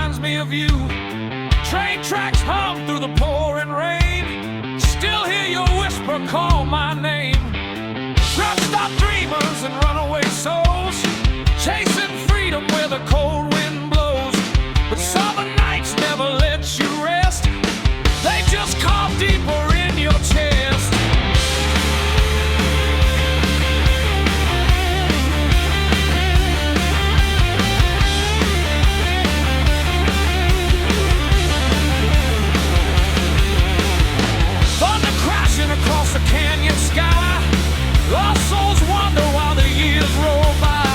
reminds me of you. Train tracks hum through the pouring rain. Still hear your whisper call my name. Rock stop dreamers and runaway souls, chasing freedom where the cold wind blows. But summer nights never let you rest. They just carve deeper in your chest. Thunder crashing across the canyon sky. Lost souls wander while the years roll by.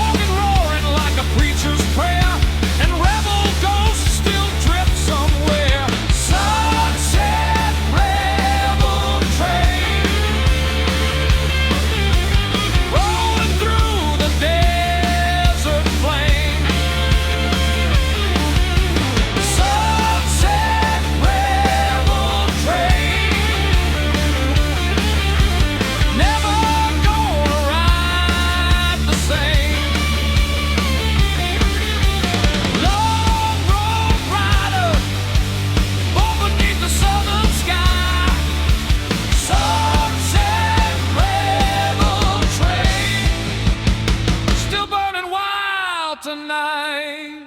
Organ roaring like a preacher's prayer, and rebel ghosts still drip somewhere. Sunset rebel train, rolling through the desert plain. Sunset rebel train, never gonna ride the same. Long road rider, born beneath the southern sky. Sunset rebel train, still burning wild tonight.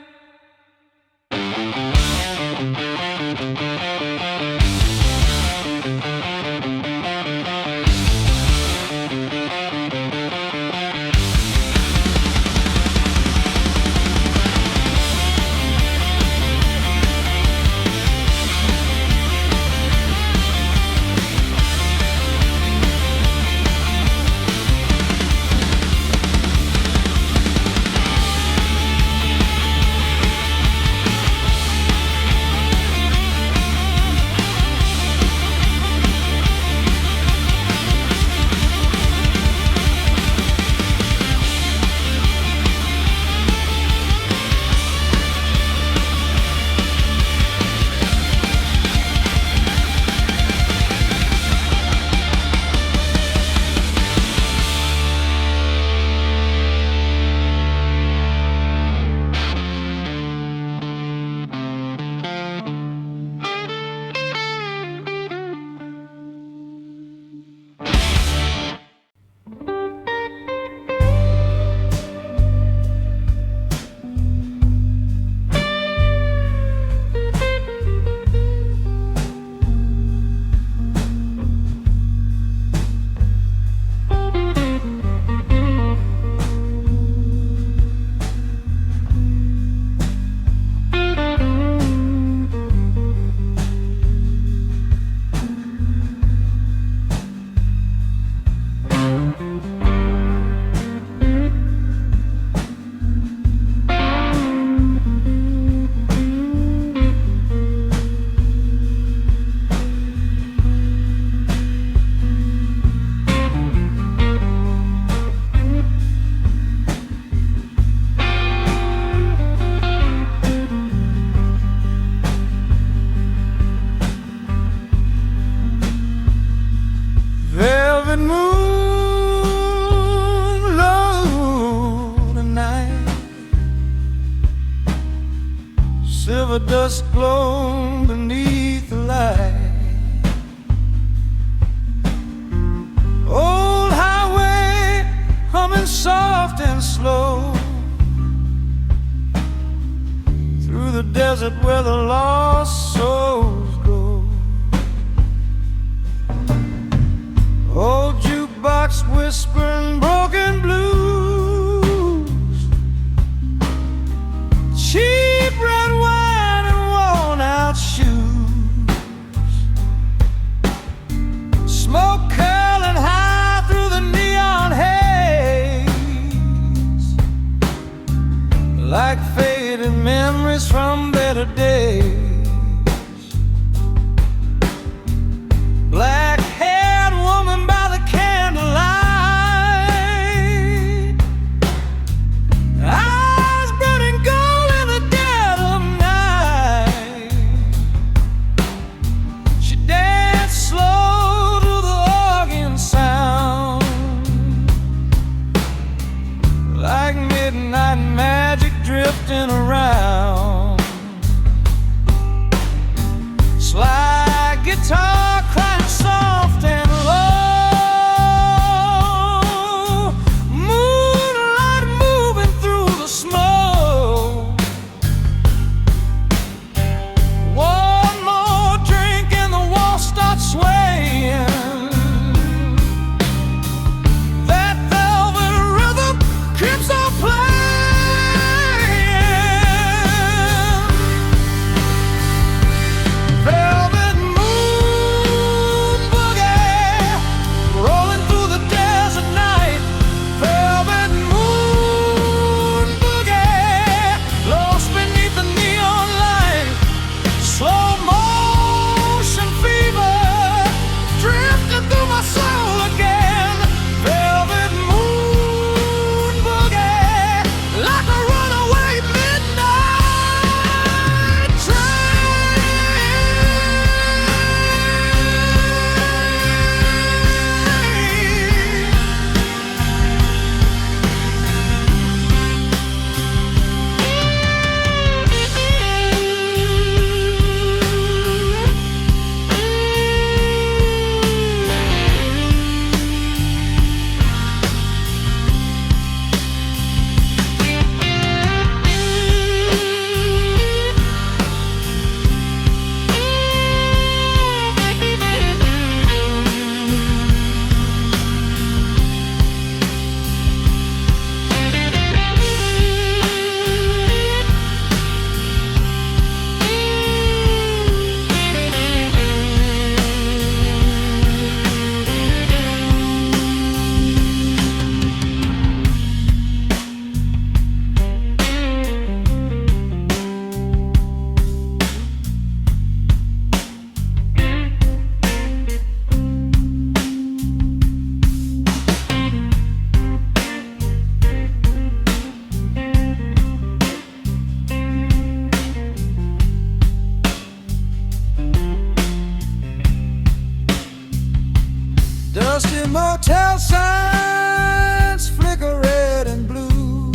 Velvet moon, low tonight. Silver dust glow beneath the light. Old highway humming soft and slow through the desert where the lost souls go. Old jukebox whispering broken blues, cheap red wine and worn out shoes, smoke curling high through the neon haze, like faded memories from better days. Black-haired woman by the candlelight, eyes burning gold in the dead of night. She danced slow to the organ sound, like midnight magic drifting around. Motel signs flicker red and blue.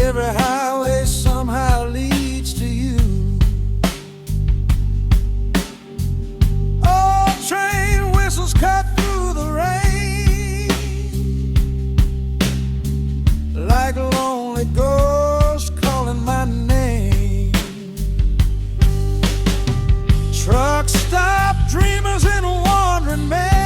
Every highway somehow leads to you. Old train whistles cut through the rain like lonely ghosts calling my name. Truck stop dreamers and wandering men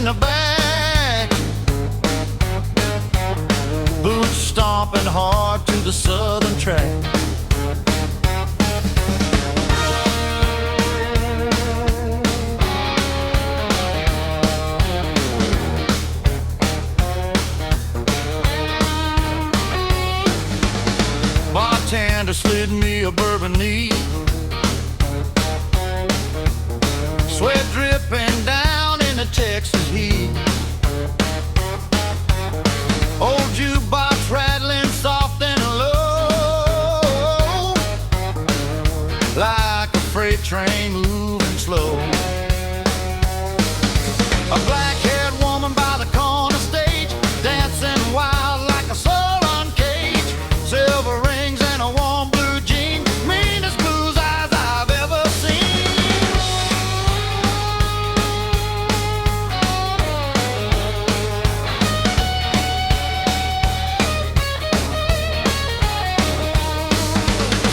the back, boots stomping hard to the southern track. Bartender slid me a bourbon neat, sweat dripping down in the Texas heat. Old jukebox rattling soft and low, like a freight train moving slow. A black-haired woman by the corner stage, dancing wild like a soul uncaged. Silver rings and a warm blue jean, meanest blues eyes I've ever seen.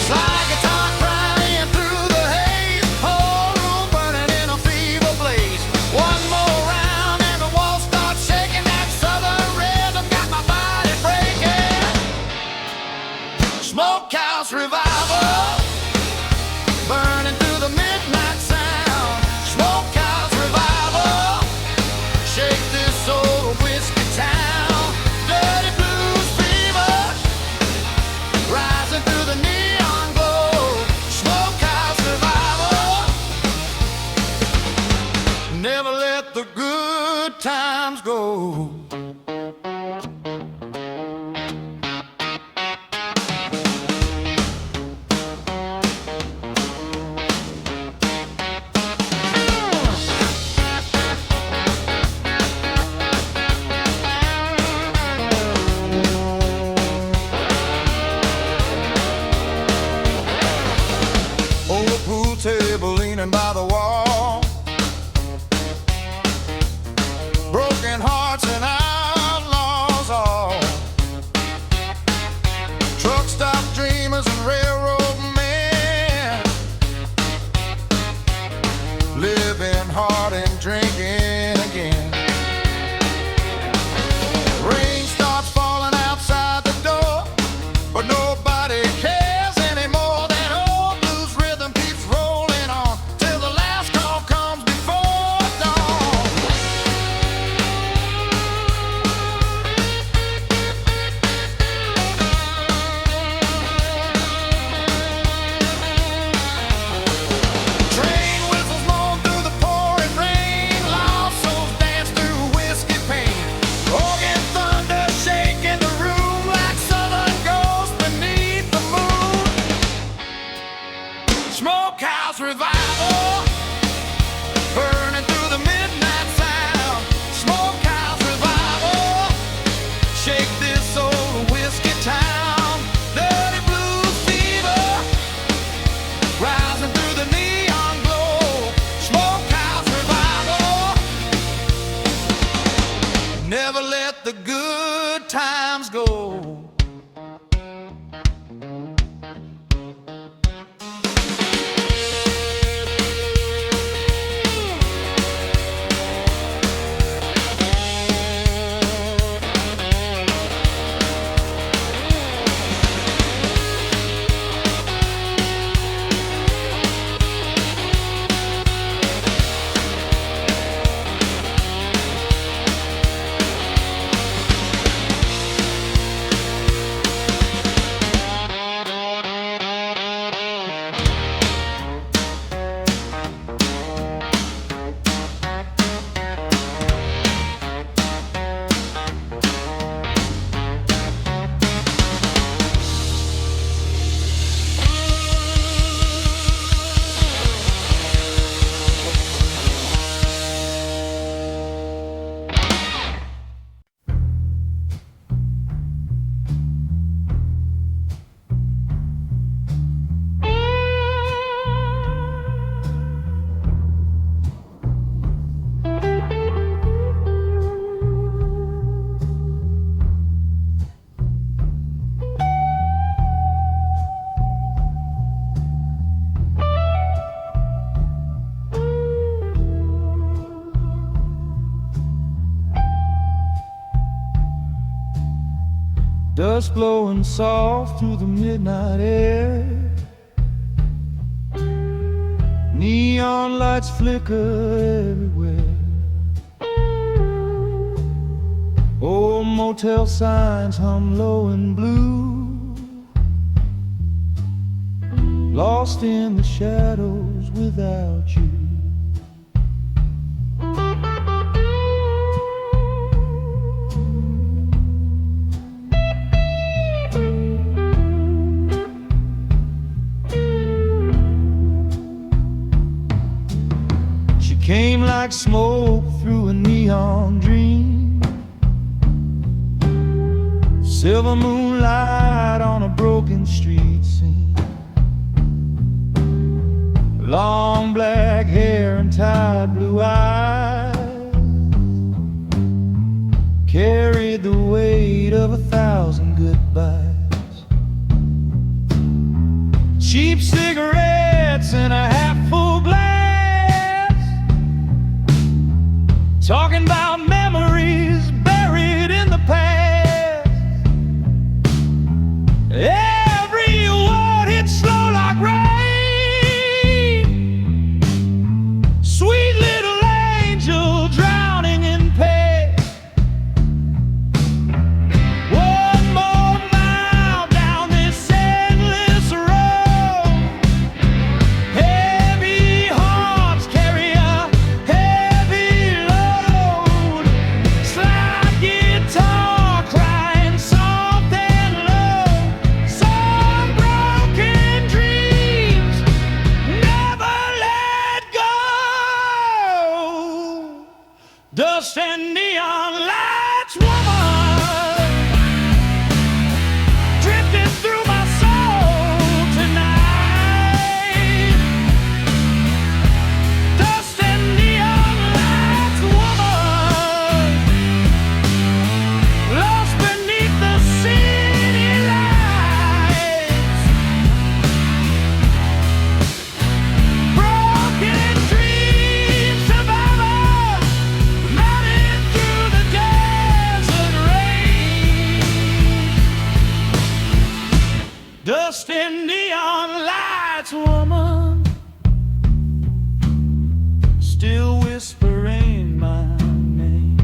Slide guitar crying through the haze, whole room burning in a fever blaze. One more round and the wall starts shaking. That southern rhythm got my body breaking. Smokehouse revival, burning through the midnight sound. Smokehouse revival, shake this old whiskey town. Dirty blues fever, rising through the neon glow. Smokehouse revival, never let the good times go. Old pool table leaning by the wall, broken hearts and outlaws all. Truck stop dreamers and railroad men, living hard and drinking again. Rain starts falling outside the door, but nobody cares anymore. That old blues rhythm keeps rolling on till the last call comes before dawn. Train whistles moan through the pouring rain, lost souls dance through whiskey pain. Organ thunder shaking the room like southern ghosts beneath the moon. Smokehouse revival, burning through the midnight sound. Smokehouse revival, shake this old whiskey town. Dirty blues fever, rising through the neon glow. Smokehouse revival, never let the good times go. dust blowing soft through the midnight air. Neon lights flicker everywhere. Old motel signs hum low and blue, lost in the shadows without you. She came like smoke through a neon dream, silver moonlight on a broken street scene. Long black hair and tight blue eyes carried the weight of 1,000 goodbyes. Cheap cigarettes in a half-full glass, talking about memories buried in the past. Every word hit slow like rain, sweet little angel drowning in pain. One more mile down this endless road, heavy hearts carry a heavy load. Slide guitar crying soft and low, some broken dreams never let go. Dust and neon lights, woman, drifting through my soul tonight. Dust and neon lights, woman, lost beneath the city lights. Broken dreams, survivor, mounted through the desert rain. Dust and neon lights, woman, still whispering my name.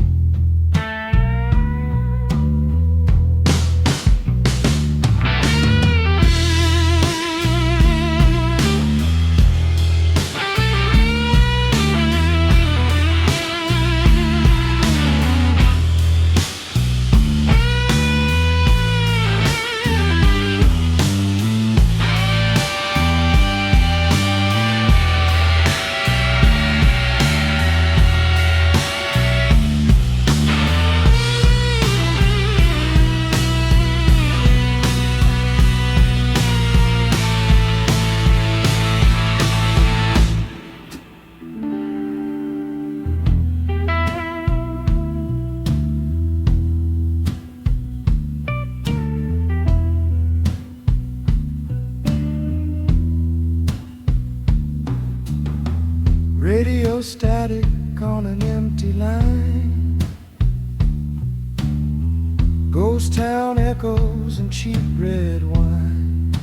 Radio static on an empty line, ghost town echoes and cheap red wine.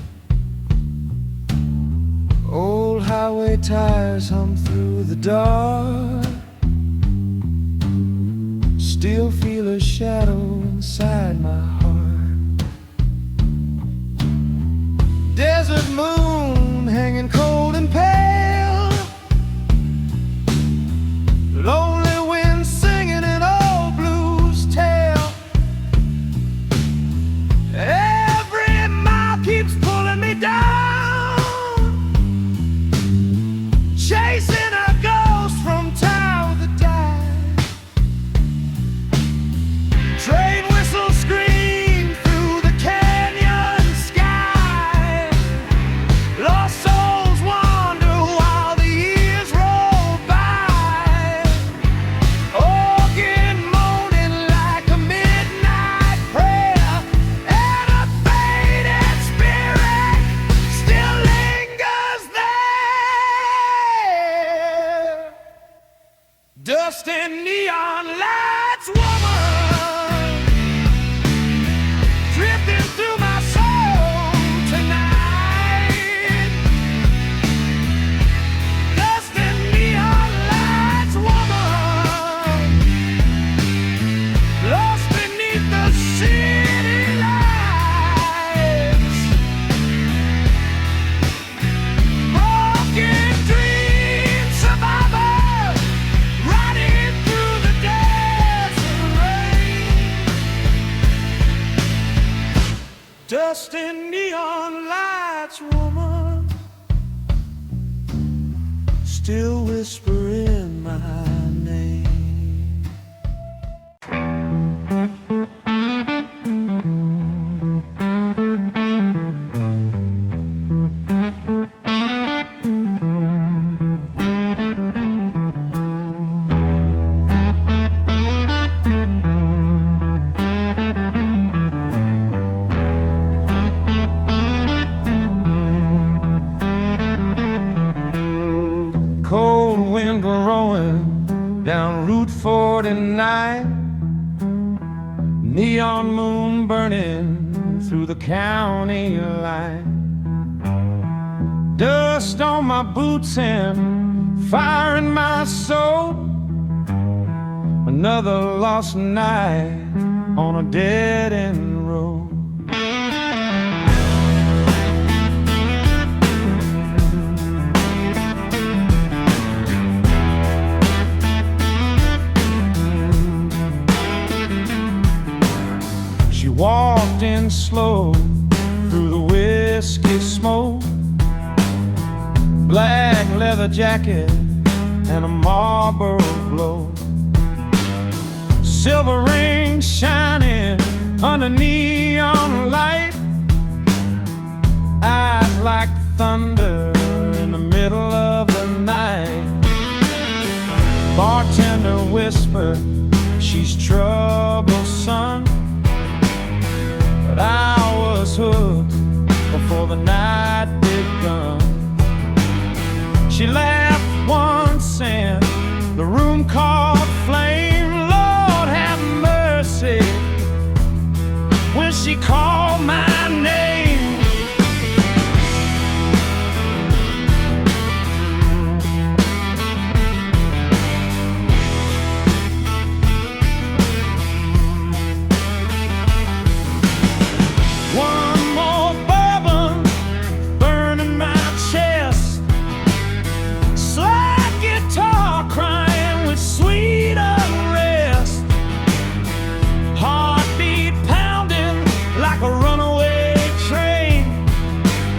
Old highway tires hum through the dark, still feel a shadow inside my heart. Desert moon hanging cold and pale, lonely wind singing an old blues tale. Every mile keeps pulling me down, chasing a ghost from town that died. Train whistle scream Dusty neon lights, woman, still whispering my name. Cold wind blowing down Route 49, neon moon burning through the county line. Dust on my boots and fire in my soul. Another lost night on a dead-end road. She walked in slow through the whiskey smoke, black leather jacket and a Marlboro glow, silver ring shining under neon light, eyes like thunder in the middle of the night. Bartender whispered, she's troublesome, but I was hooked before the night begun. She laughed once and the room caught flame. Lord have mercy when she called my name. One more bourbon burning my chest, slide guitar crying with sweet unrest, heartbeat pounding like a runaway train.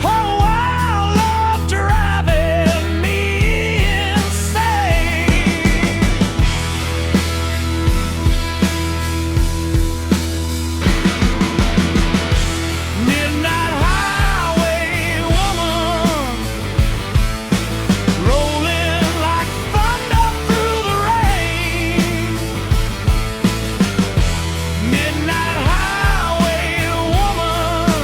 Oh, wild love driving me insane. Midnight highway woman, rolling like thunder through the rain. Midnight highway woman,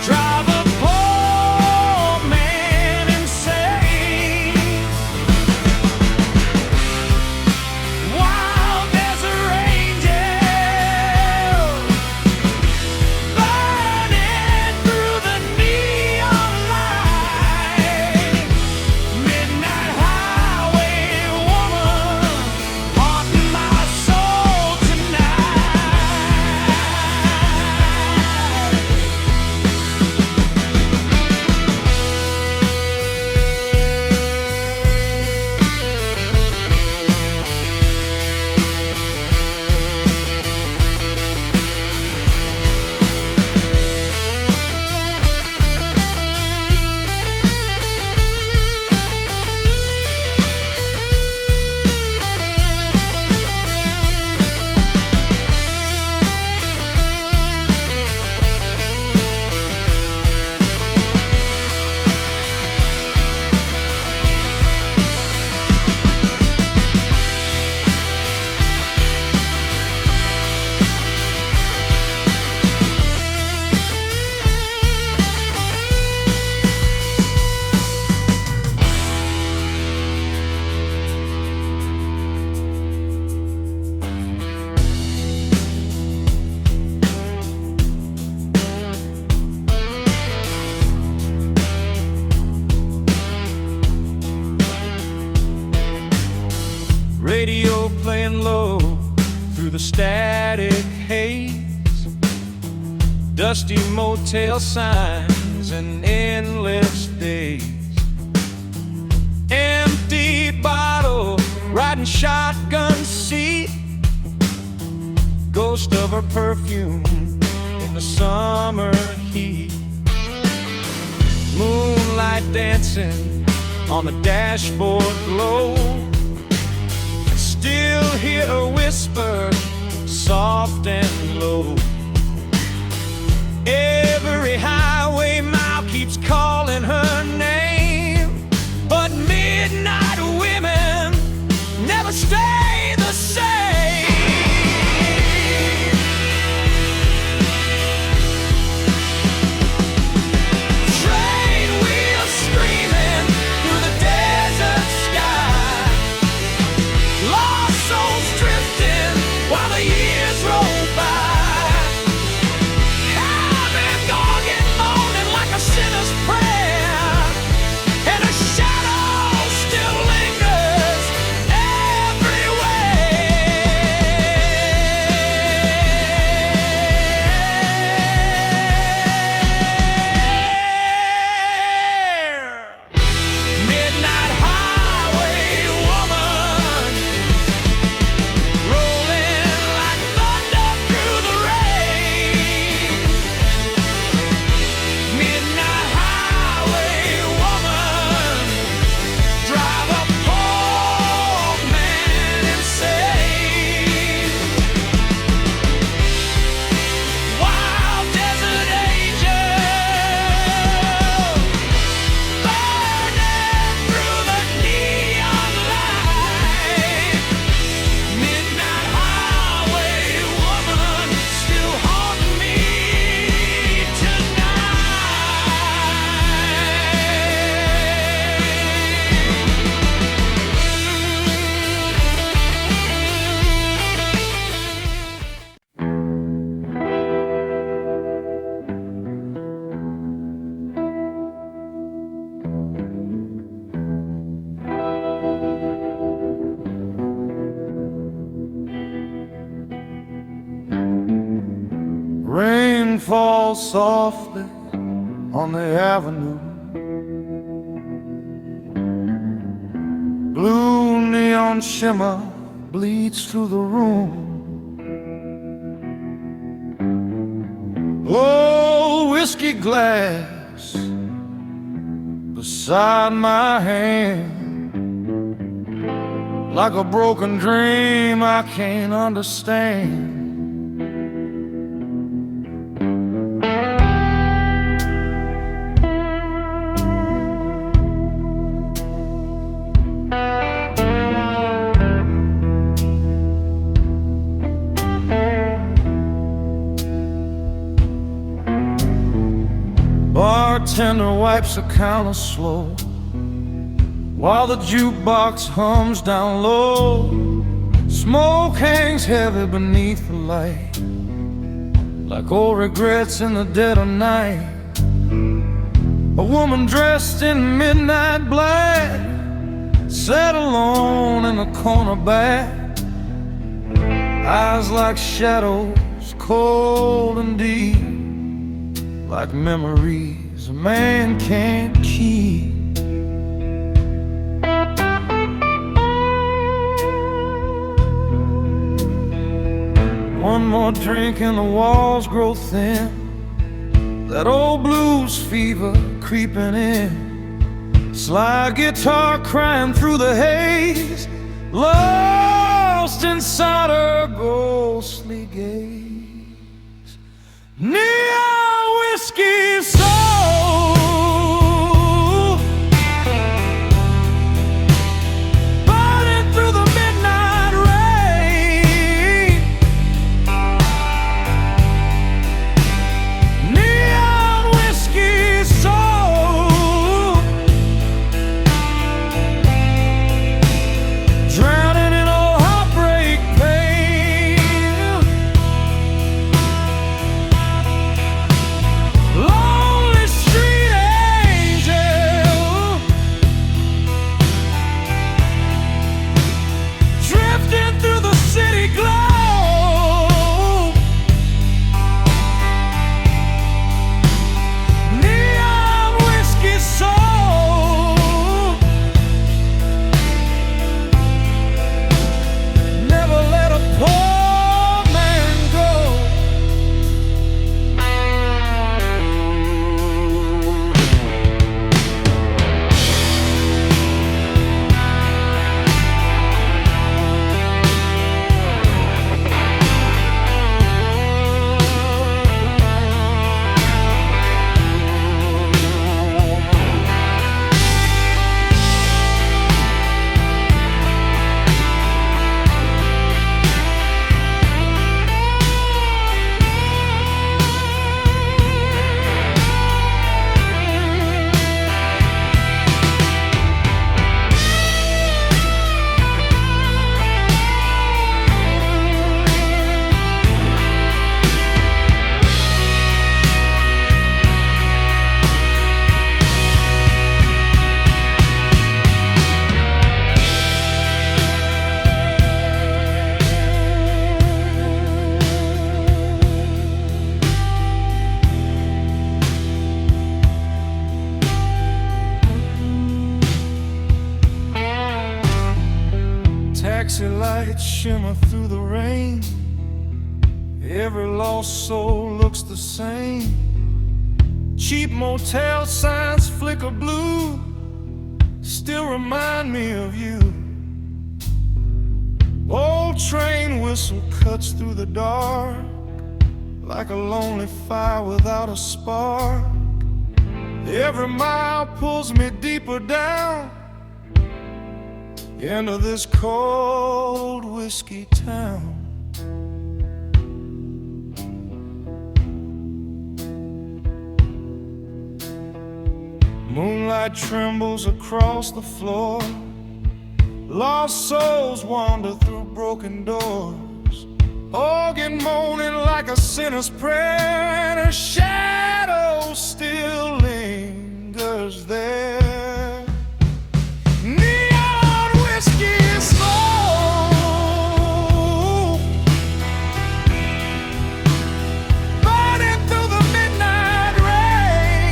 drive a poor man insane. Wild desert angel, burning through the neon light. Midnight highway woman, haunting my soul tonight. Radio playing low through the static haze, dusty motel signs and endless days. Empty bottle, riding shotgun seat, ghost of her perfume the summer heat. Moonlight dancing on the dashboard glow. I still hear her whisper, soft and low. Every highway mile keeps calling her name, but midnight women never stay the same. Train wheels screaming through the desert sky, lost souls drifting while the years roll by. Sinner's prayer, and a shadow still lingers everywhere. Midnight highway woman, rolling like thunder through the rain. Midnight highway woman, drive a poor man insane. Wild desert angel, burning through the neon light. Midnight highway woman, still haunting me Rain falls softly on the avenue. Blue neon shimmer bleeds through the room. Old whiskey glass beside my hand, like a broken dream I can't understand. Bartender wipes the counter slow, while the jukebox hums down low. Smoke hangs heavy beneath the light, like old regrets in the dead of night. A woman dressed in midnight black sat alone in the corner back, eyes like shadows, cold and deep, like memories a man can't keep. One more drink and the walls grow thin, that old blues fever creeping in. Slide guitar crying through the haze, lost inside her ghostly gaze. Neon whiskey soul, burning through the midnight rain. Neon whiskey soul, drowning in old heartbreak pain. taxi lights shimmer through the rain. Every lost soul looks the same. Cheap motel signs flicker blue, still remind me of you. Old train whistle cuts through the dark, like a lonely fire without a spark. Every mile pulls me deeper down into this cold whiskey town. Moonlight trembles across the floor. Lost souls wander through broken doors. Organ moaning like a sinner's prayer, and a shadow still lingers there. Neon whiskey smoke burning through the midnight rain.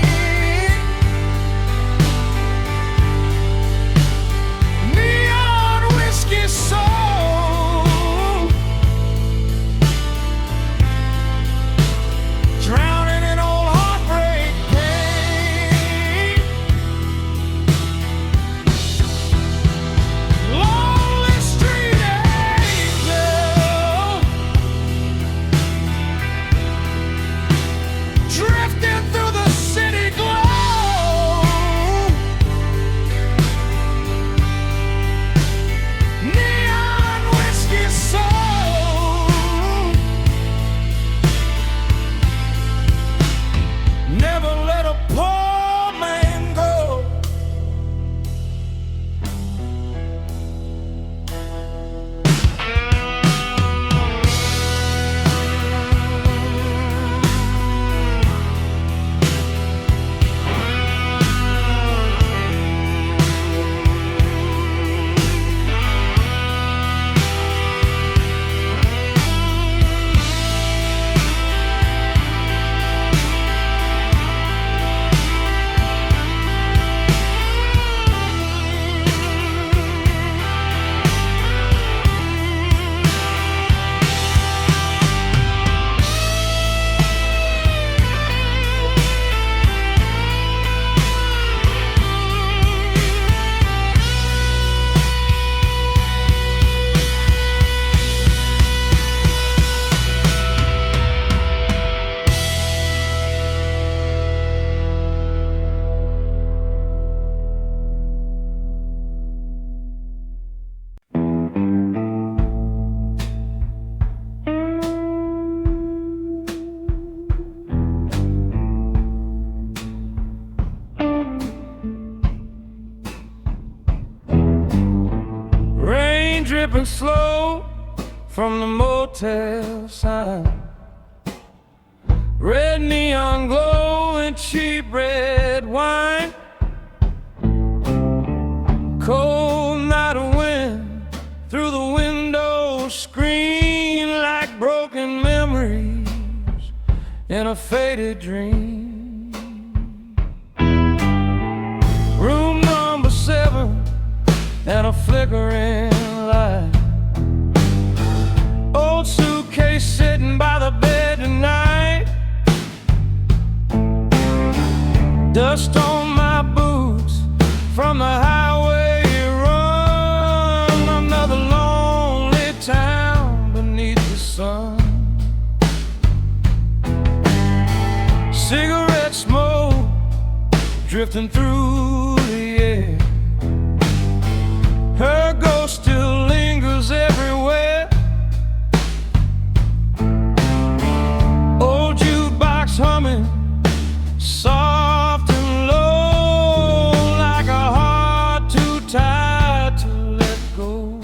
Neon whiskey soul drowning in old heartbreak pain. Lonely street angel drifting through the city glow. Neon whiskey soul, never let a poor man go. Rain dripping slow from the motel sign. Red neon glow and cheap red wine. Cold night wind through the window screen like broken memories in a faded dream. Room number 7 and a flickering light. Old suitcase sitting by the bed tonight. Dust on my boots from the highway run. Another lonely town beneath the sun. Cigarette smoke drifting through the air. Her ghost still lingers everywhere. Old jukebox humming, soft and low, like a heart too tired to let go.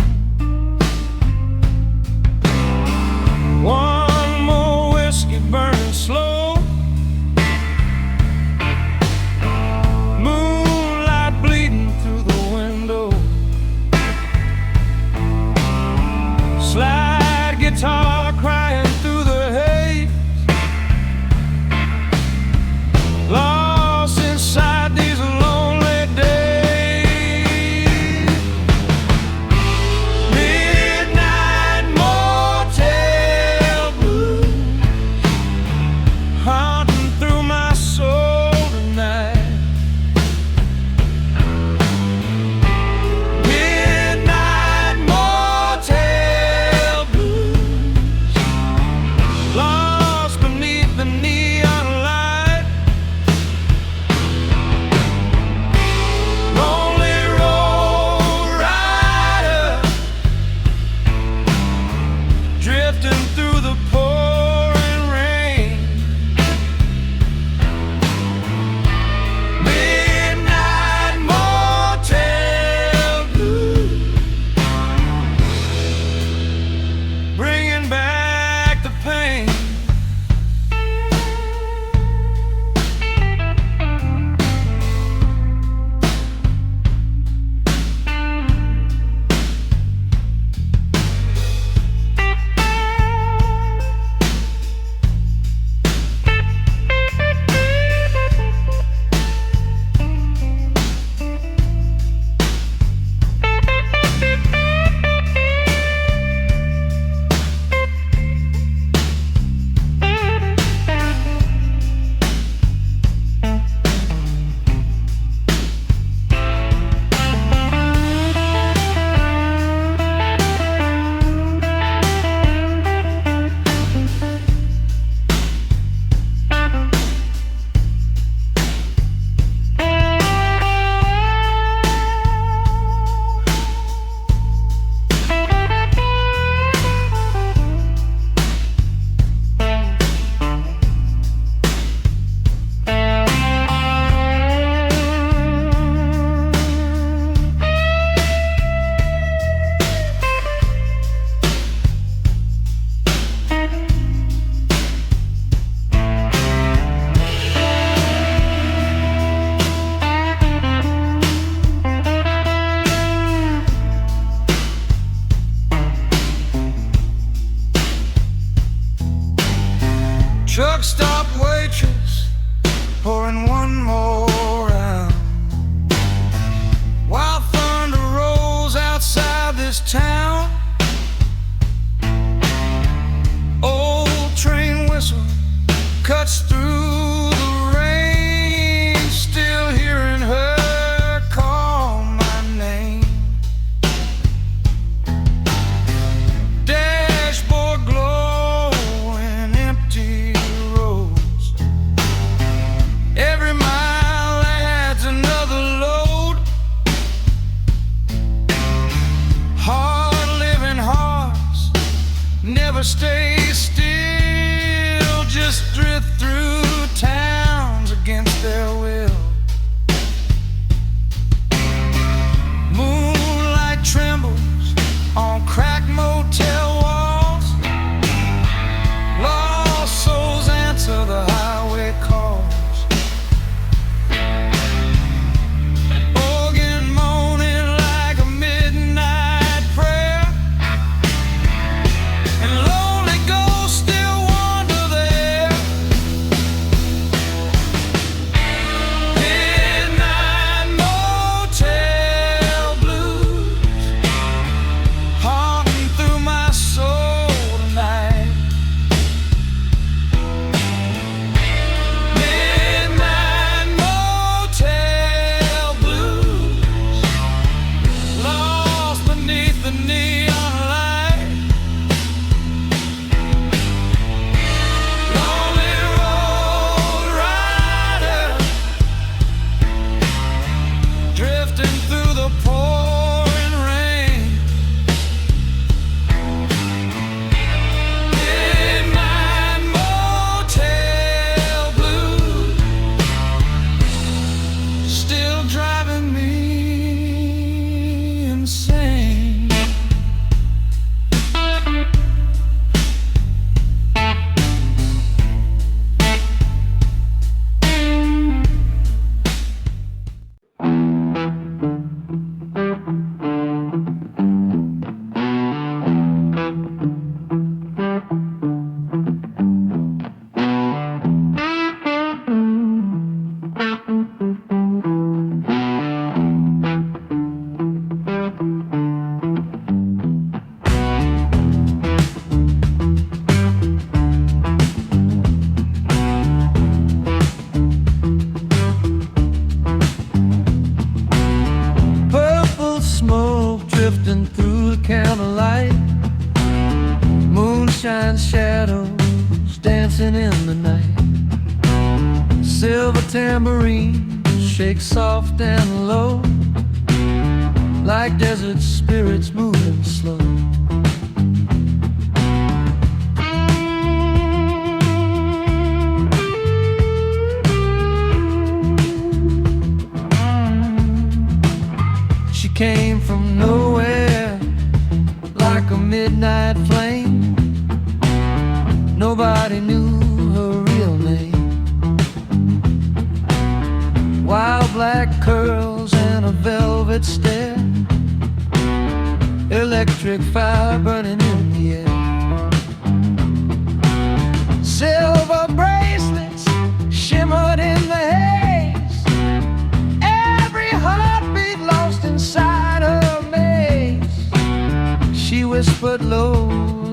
One more whiskey burning slow. Moon Truck stop waitress pouring one more round, while thunder rolls outside this town. Old train whistle cuts through the rain, still hearing her call my name. Dashboard glowing, empty roads, every mile adds another load. Hard living hearts never stay still, just drift through towns against their will. Moonlight trembles on cracked motel walls, lost souls answer the highway calls. Organ moaning like a midnight prayer, and lonely ghosts still wander there. Midnight motel blues haunting through my soul tonight. Midnight motel blues, lost beneath the neon light. Lonely road rider, drifting through the pouring rain. Midnight motel blues, still driving me insane. Purple smoke drifting through the candlelight, moonshine shadows dancing in the night. Silver tambourine shake soft and low, like desert spirits moving slow. She came from nowhere like a midnight flame. Nobody knew her real name. Wild black curls and a velvet stare, electric fire burning in the air. Silver bracelets shimmered in the haze, every heartbeat lost inside her maze. She whispered low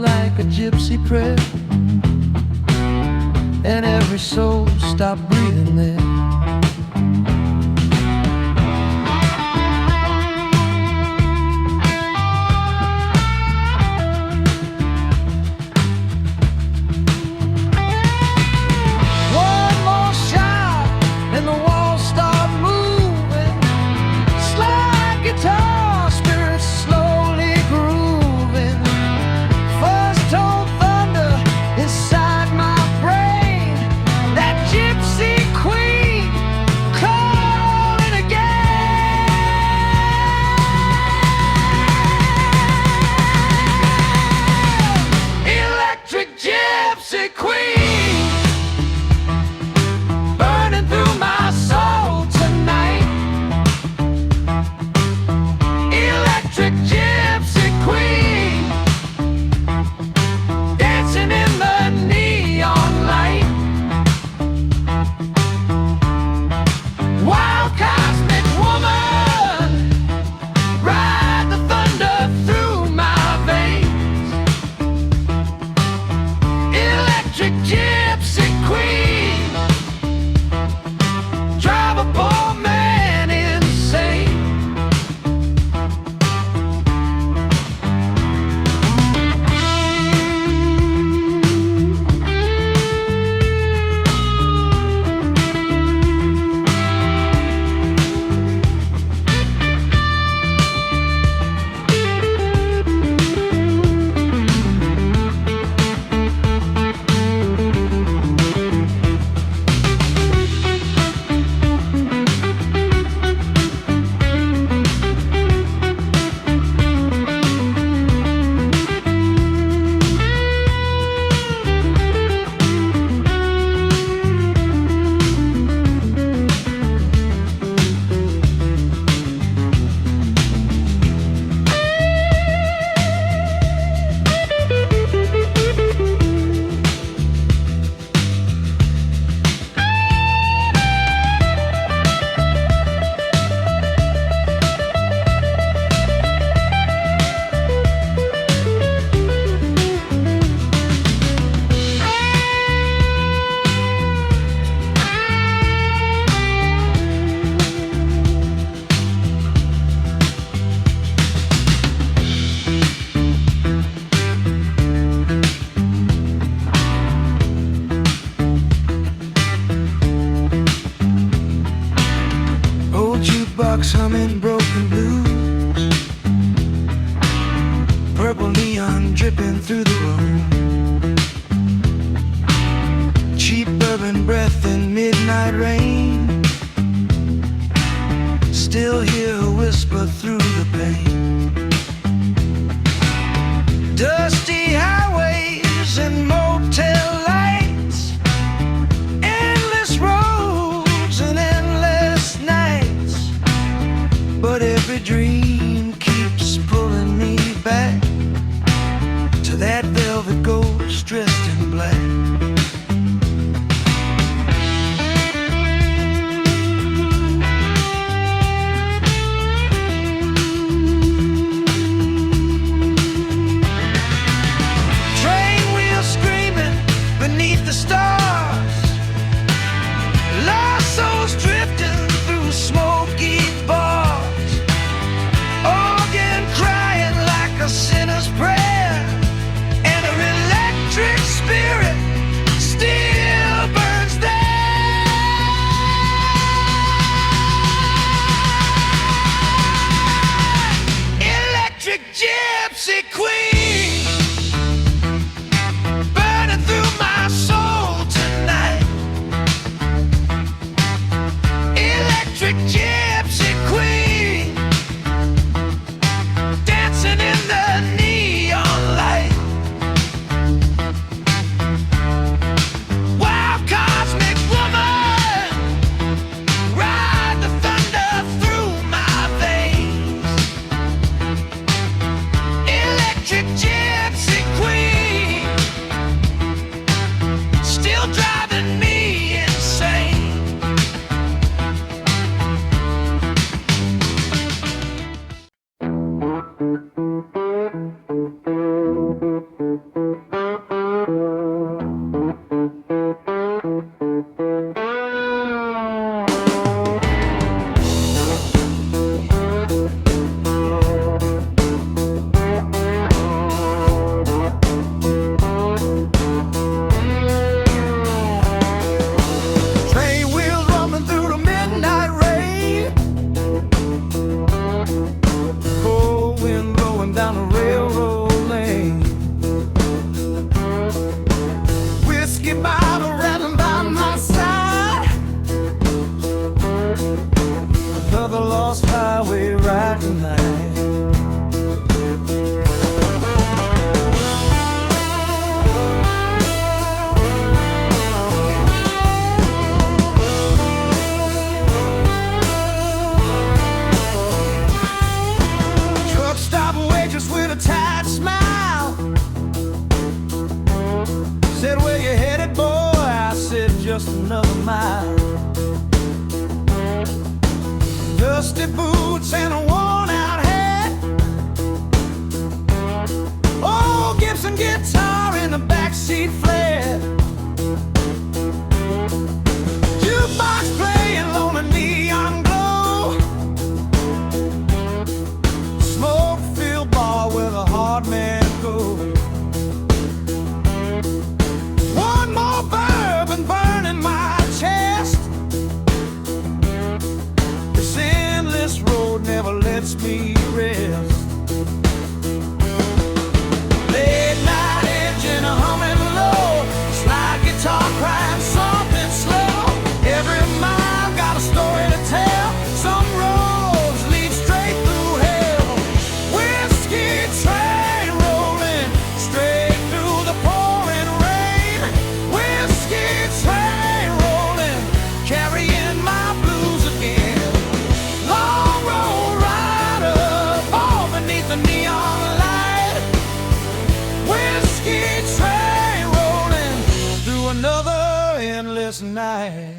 like a gypsy prayer, and every soul stopped breathing there. One more shot and the walls start moving. Slide guitar, spirits slowly grooving. First told thunder inside my brain, that gypsy queen jukebox humming broken blues, purple neon dripping through the room, cheap bourbon breath and midnight rain. Still hear her whisper through the pain. Dusty highways and motel lights, endless roads and endless nights. But every dream keeps pulling me back to that velvet ghost dressed in black. Beneath the stars, lost souls drifting through smoky bars, organ crying like a sinner's prayer, and her electric spirit still burns there. Electric gypsy queen, gypsy queen, dancing in the neon light. Wild cosmic woman, ride the thunder through my veins. Electric gypsy queen, still driving me insane. Train wheels rumbling through the midnight rain, cold wind blowing down the railroad lane, whiskey bottle rattling by my side, another lost highway ride tonight. Truck stop waitress with a tight smile said, "Where you headed, boy?" I said, "Just another mile." Dusty boots and a worn-out hat, old Gibson guitar in the backseat flat, jukebox playing lonely neon glow, smoke-filled bar where the hard man goes. One more bourbon burning my chest, this endless road never lets me rest. Late night engine humming low, slide guitar crying something slow. Every mile got a story to tell, some roads lead straight through hell. Whiskey train rolling straight through the pouring rain. Whiskey train rolling, carrying my blues again. Long road rider, fall beneath the neon light. Whiskey train rolling through another endless night.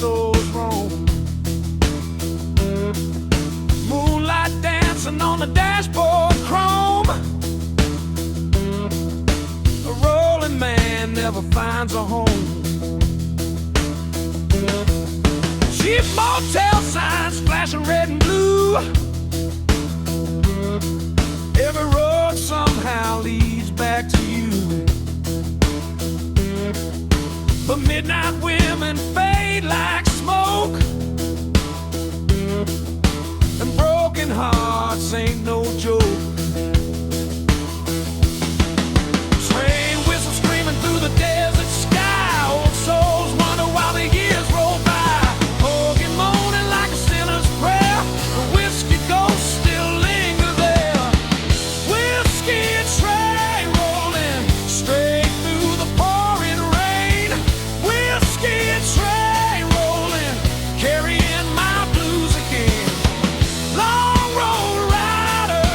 souls roam. Moonlight dancing on the dashboard chrome. A rolling man never finds a home. Cheap motel signs flashing red and blue. Every road somehow leads back to you. But midnight women fade like smoke, and broken hearts ain't no joke. Train whistle screaming through the desert sky. Old souls wonder while the years roll by. Organ moaning like a sinner's prayer. The whiskey ghosts still linger there. Whiskey train rolling straight through the pouring rain. Whiskey train rolling, carrying my blues again. Long road rider,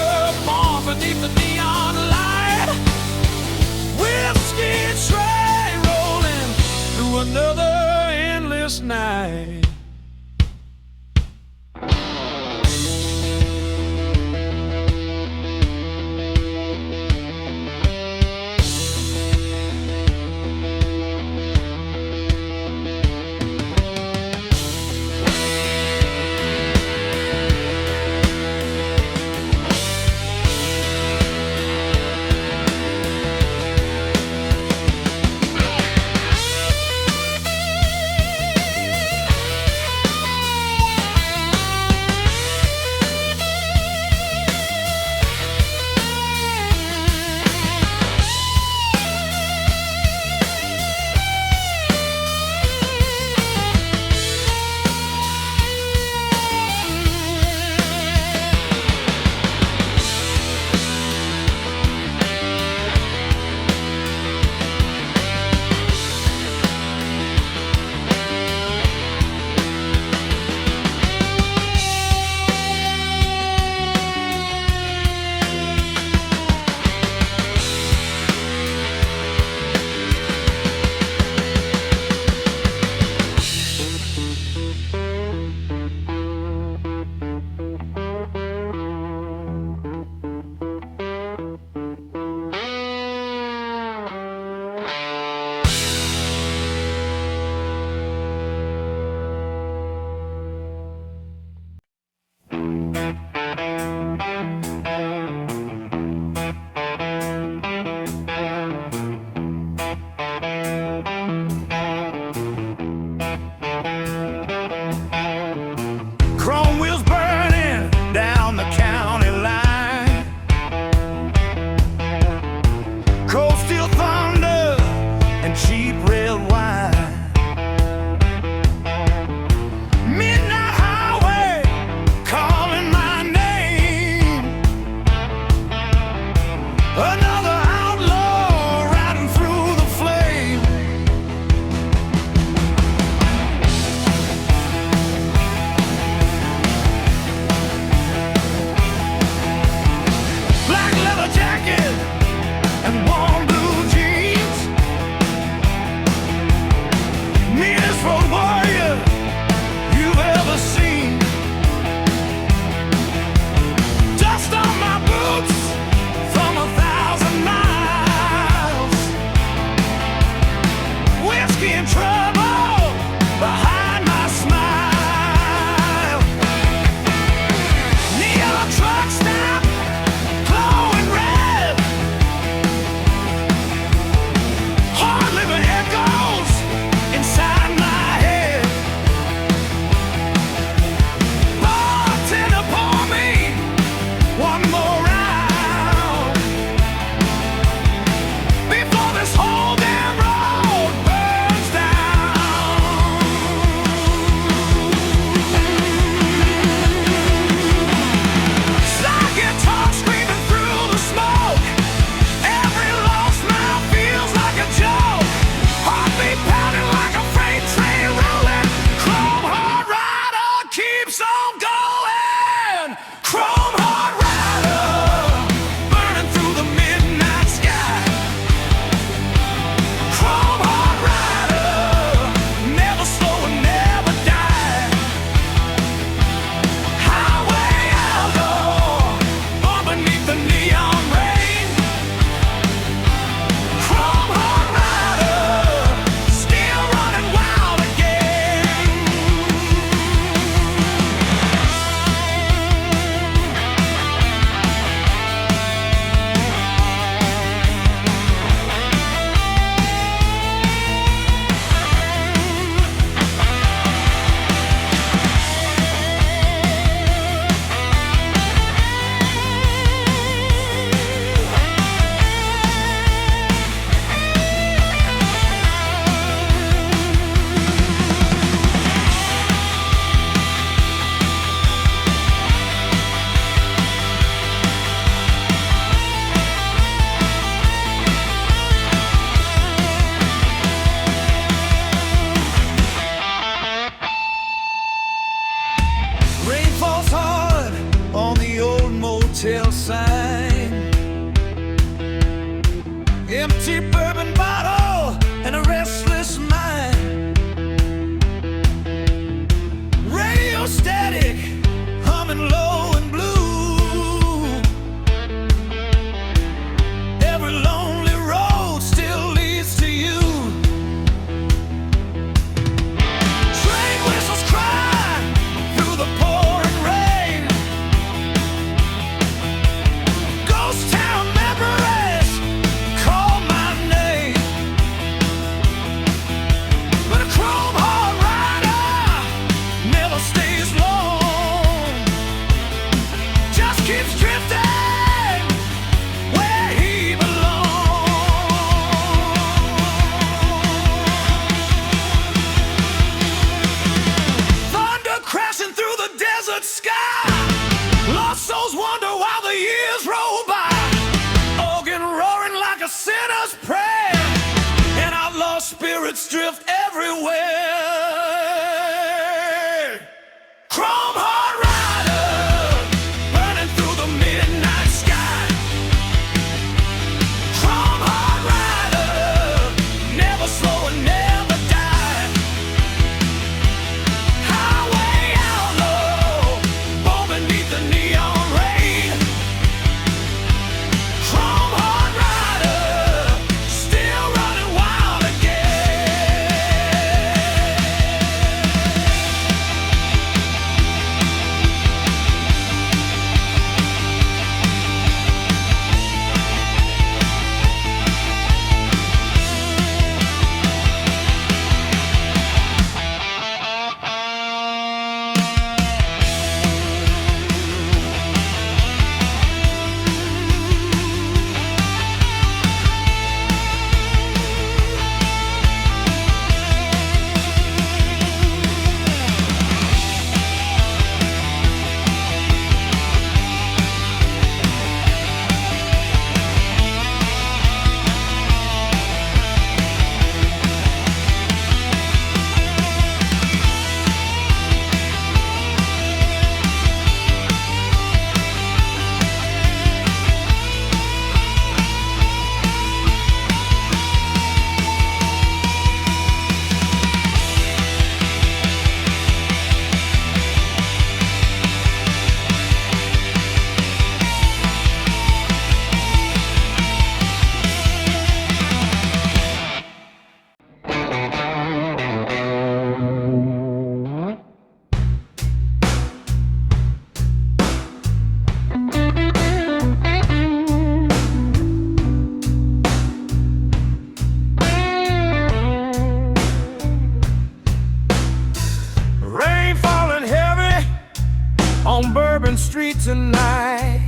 Bourbon Street tonight.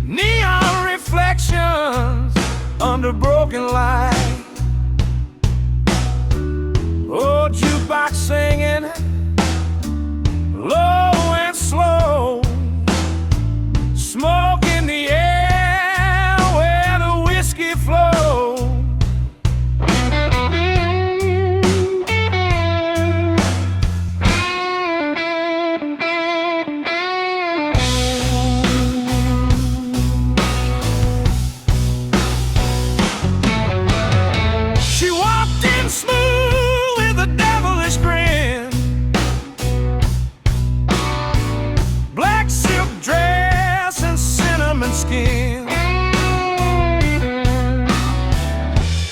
Neon reflections under broken light. Oh, jukebox singing low and slow. Smoke in the air where the whiskey flows. She walked in smooth with a devilish grin. Black silk dress and cinnamon skin.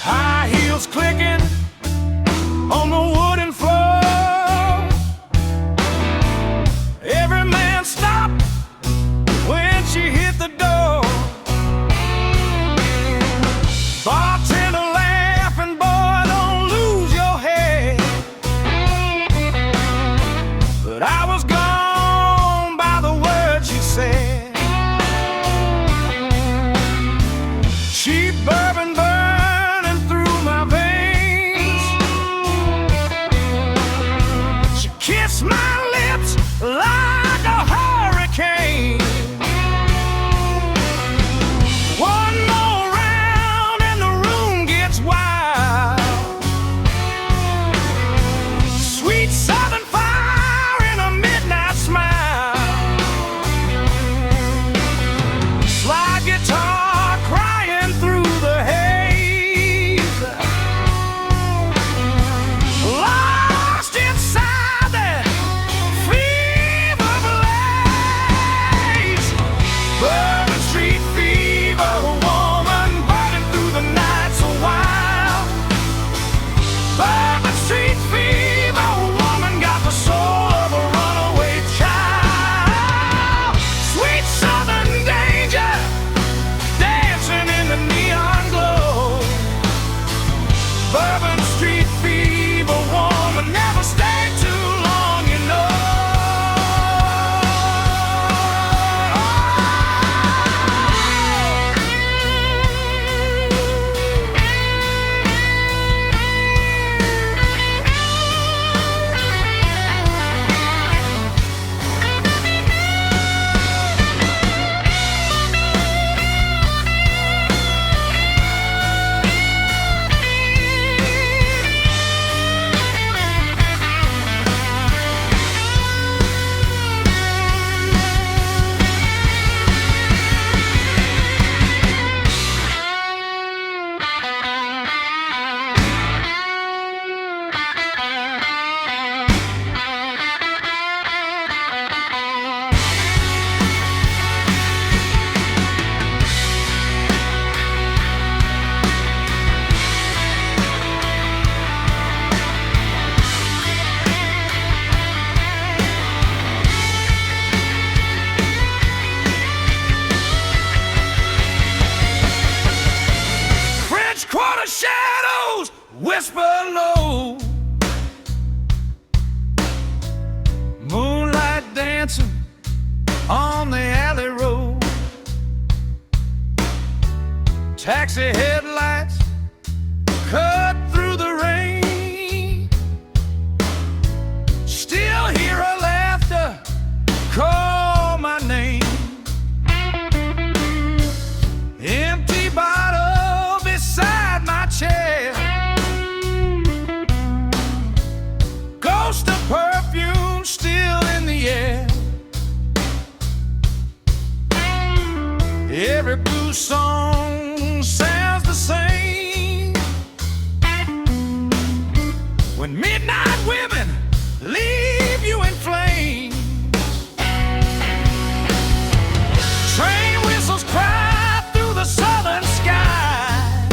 High heels clicking on the wooden floor. Every man stopped when she hit the door. Bartender laughing, boy, don't lose your head. But I was gone by the words she said. Cheap bourbon burning through my veins. She kissed my lips like a hurricane. One more round and the room gets wild. Sweet southern fire in a midnight smile. Slide guitar crying through the haze. Lost inside that fever blaze. Bourbon Street fever, woman burning through the night so wild. Bourbon Street fever, woman got the soul of a runaway child. Sweet southern danger, dancing in the neon glow. Bourbon Street fever, woman never stay too long, you know. French Quarter shadows whisper low. Moonlight dancing on the alley road. Taxi headlights cut through the rain. Still hear her laughter call my name. Empty bottle beside my chair. Ghost of perfume still in the air. Every blues song sounds the same. When midnight women leave you in flames. Train whistles cry through the southern sky.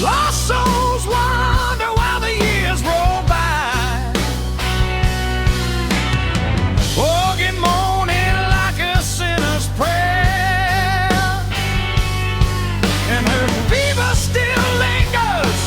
Lost souls wander while the years roll by. Organ moaning like a sinner's prayer. And her fever still lingers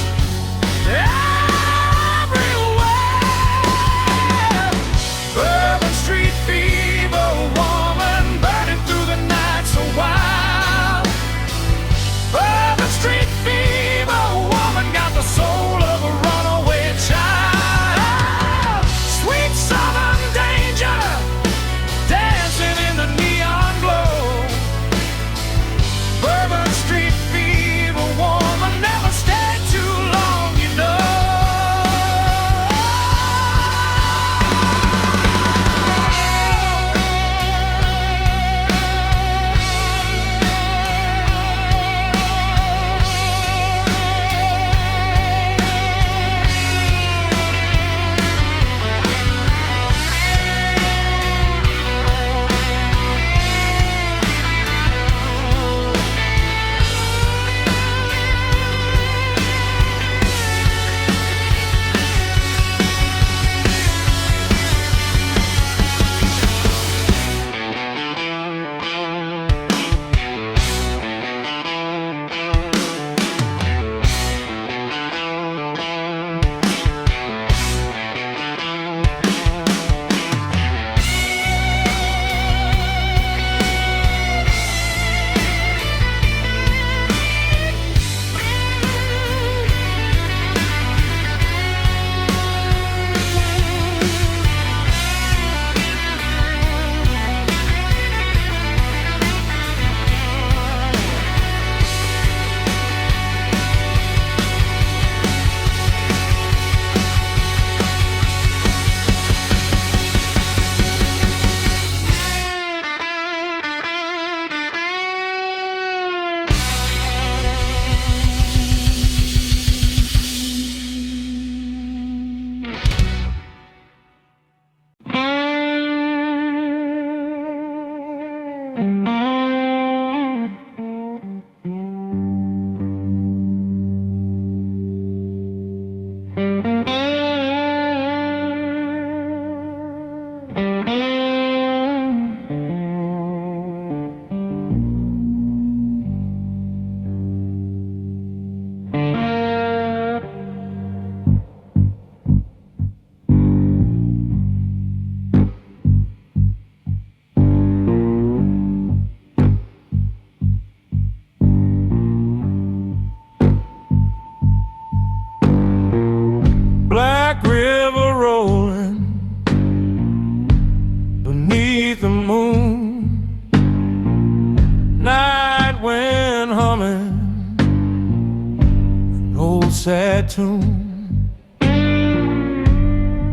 sad tune.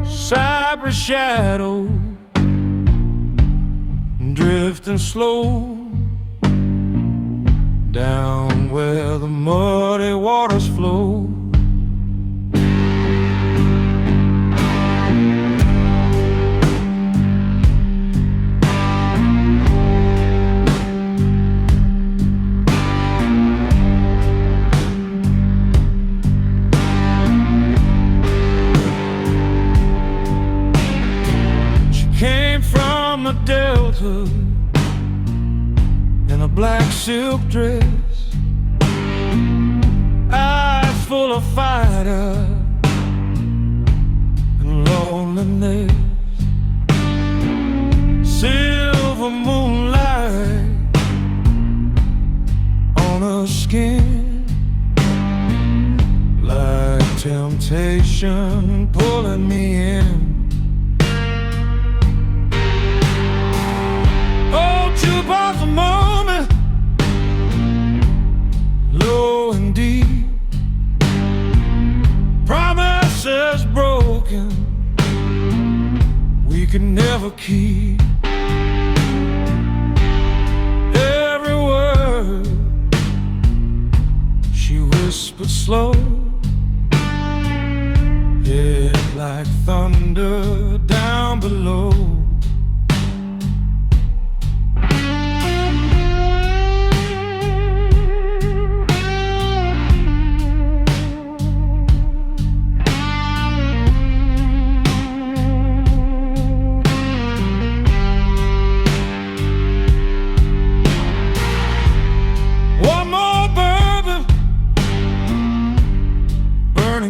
Cypress shadow drifting slow down where the muddy waters flow. From the Delta in a black silk dress, eyes full of fighter and loneliness, silver moonlight on her skin, like temptation pulling me in. About the moment, low and deep, promises broken, we can never keep. Every word she whispered slow, hit like thunder down below.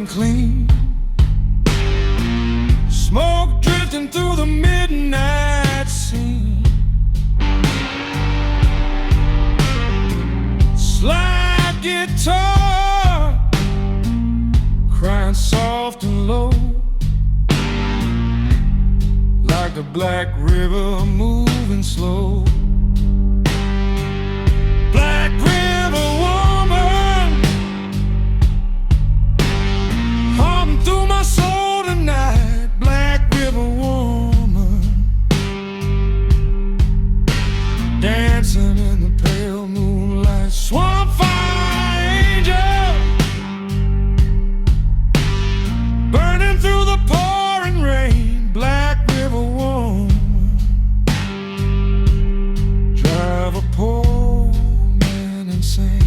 Clean smoke drifting through the midnight scene, slide guitar crying soft and low, like the black river moving slow. Black river woman through my soul tonight, black river woman, dancing in the pale moonlight, swamp fire angel, burning through the pouring rain, black river woman, drive a poor man insane.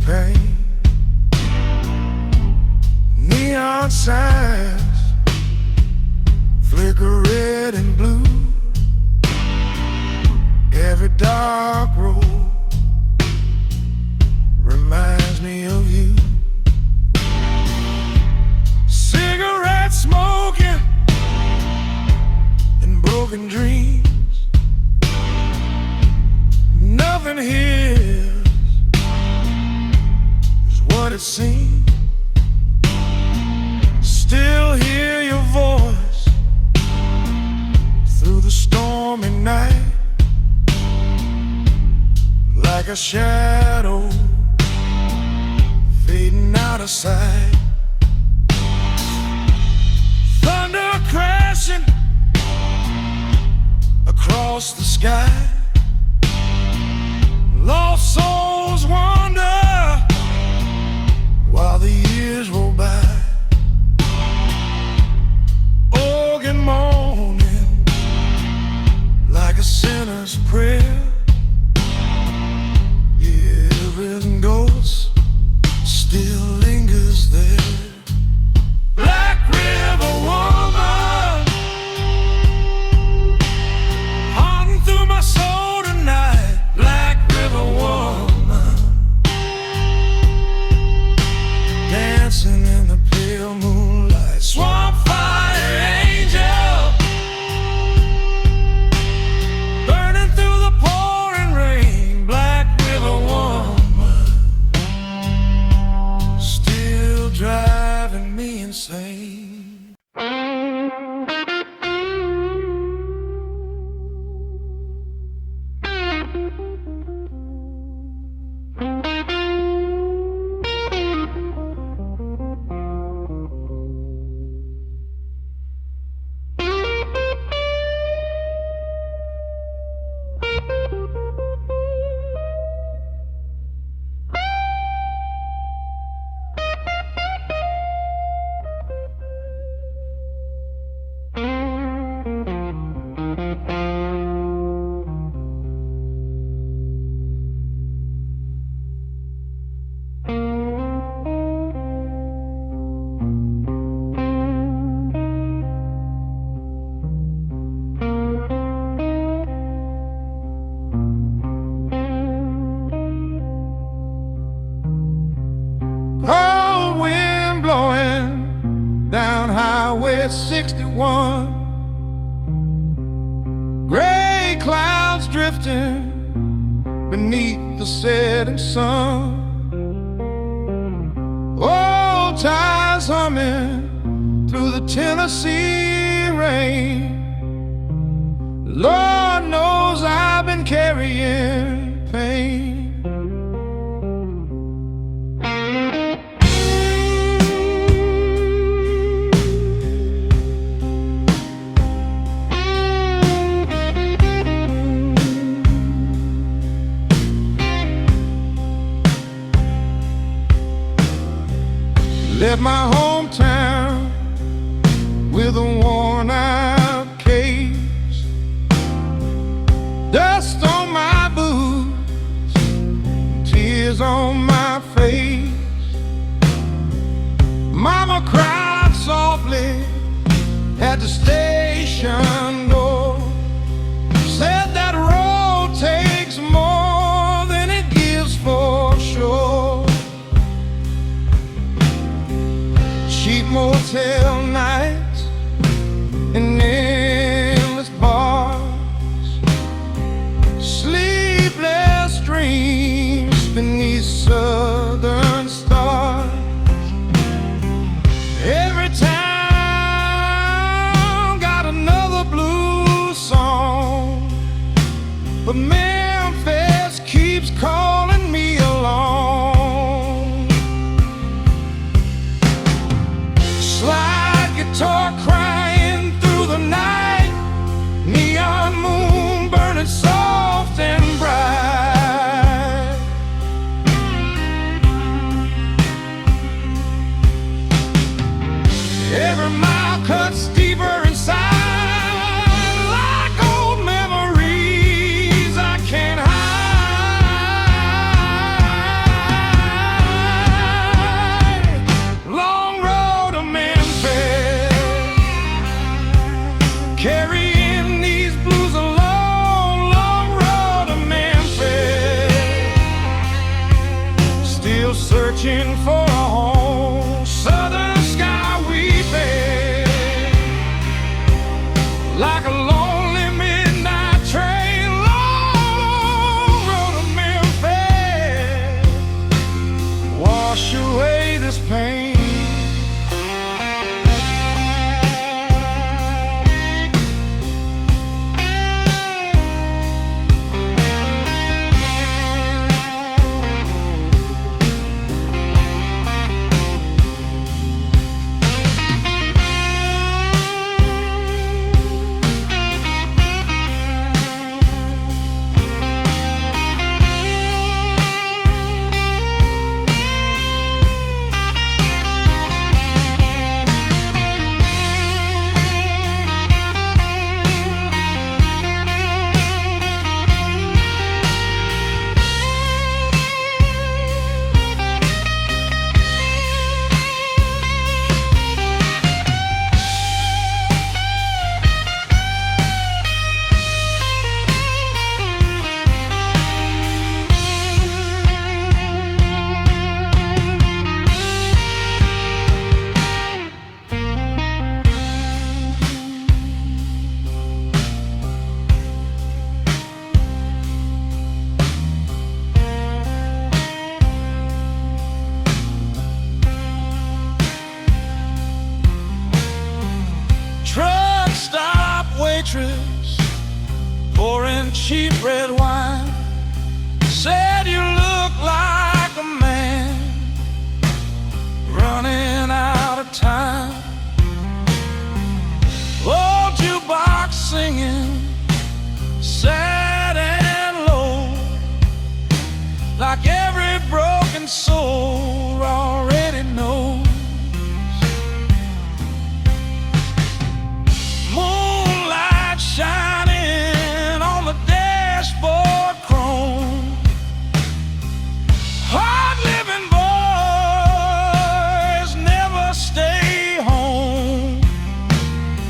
Pain, neon signs flicker red and blue, every dark road reminds me of you. Cigarette smoking and broken dreams, nothing here what it seems. Still hear your voice through the stormy night, like a shadow of sight. Thunder crashing across the sky. Lost souls wander while the years roll by. Organ moaning like a sinner's prayer. Yeah, rhythm ghost still lingers there. Black River woman, haunting through my soul tonight. Black River woman, dancing in the pale moonlight. Swamp fire angel, burning through the pouring rain. Black River woman, still driving me insane. Cold wind blowing down Highway 61. Gray clouds drifting beneath the setting sun. Old tires humming through the Tennessee rain. Lord knows I've been carrying pain. Left my hometown with a worn-out case, dust on my boots, tears on my face. Mama cried softly at the station door, said that road takes more than it gives for sure. Cheap motel nights and endless bars, sleepless dreams beneath southern stars. Every town got another blues song, but Memphis keeps calling me along. Slide guitar crying through the night, neon moon burning soft and bright. Every mile cuts deeper inside, like old memories I can't hide. Long road to Memphis, carrying these blues alone. Long road to Memphis, still searching for a home. Southern sky we bear, like a lonely midnight train. Long road to Memphis, wash away this pain. waitress pouring cheap red wine said you look like a man running out of time. Old jukebox singing sad and low, like every broken soul already knows. Moonlight shining on the dashboard chrome, hard living boys never stay home,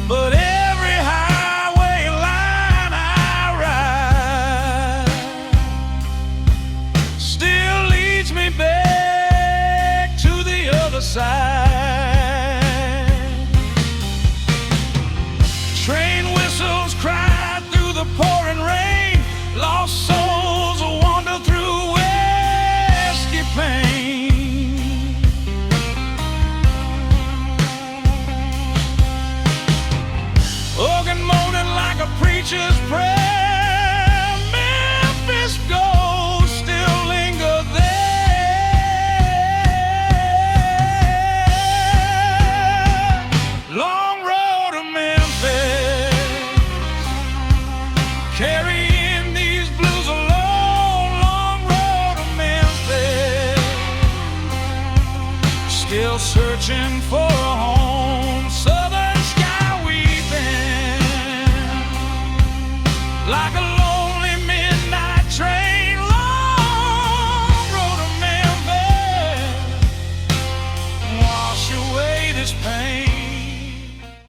but every highway line I ride still leads me back to the other side. Train whistles cry through the pouring rain, lost souls wander through whiskey pain. Organ moaning like a preacher's prayer, Memphis ghosts still linger there. Long road to Memphis, carrying these blues alone. Long road to Memphis, still searching for a home.